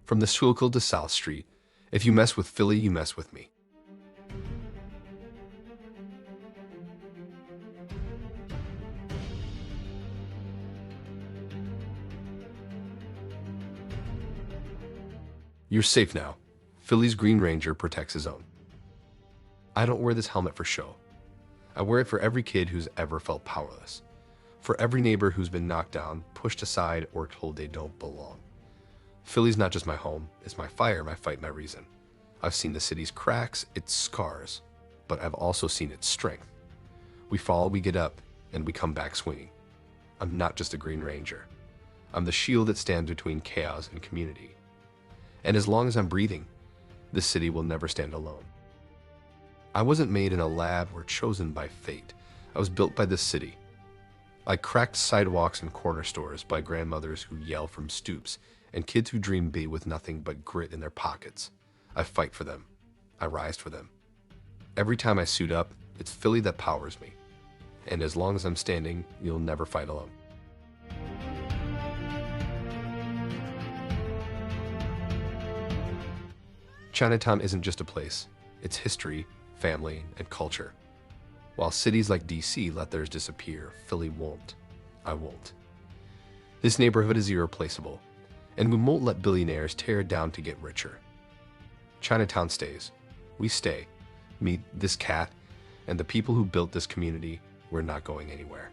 From the Schuylkill to South Street, if you mess with Philly, you mess with me. You're safe now. Philly's Green Ranger protects his own. I don't wear this helmet for show. I wear it for every kid who's ever felt powerless. For every neighbor who's been knocked down, pushed aside, or told they don't belong. Philly's not just my home, it's my fire, my fight, my reason. I've seen the city's cracks, its scars, but I've also seen its strength. We fall, we get up, and we come back swinging. I'm not just a Green Ranger. I'm the shield that stands between chaos and community. And as long as I'm breathing, this city will never stand alone. I wasn't made in a lab or chosen by fate. I was built by this city. I cracked sidewalks and corner stores by grandmothers who yell from stoops and kids who dream big with nothing but grit in their pockets. I fight for them. I rise for them. Every time I suit up, it's Philly that powers me. And as long as I'm standing, you'll never fight alone. Chinatown isn't just a place. It's history, family, and culture. While cities like DC let theirs disappear, Philly won't. I won't. This neighborhood is irreplaceable, and we won't let billionaires tear it down to get richer. Chinatown stays. We stay. Meet this cat and the people who built this community. We're not going anywhere.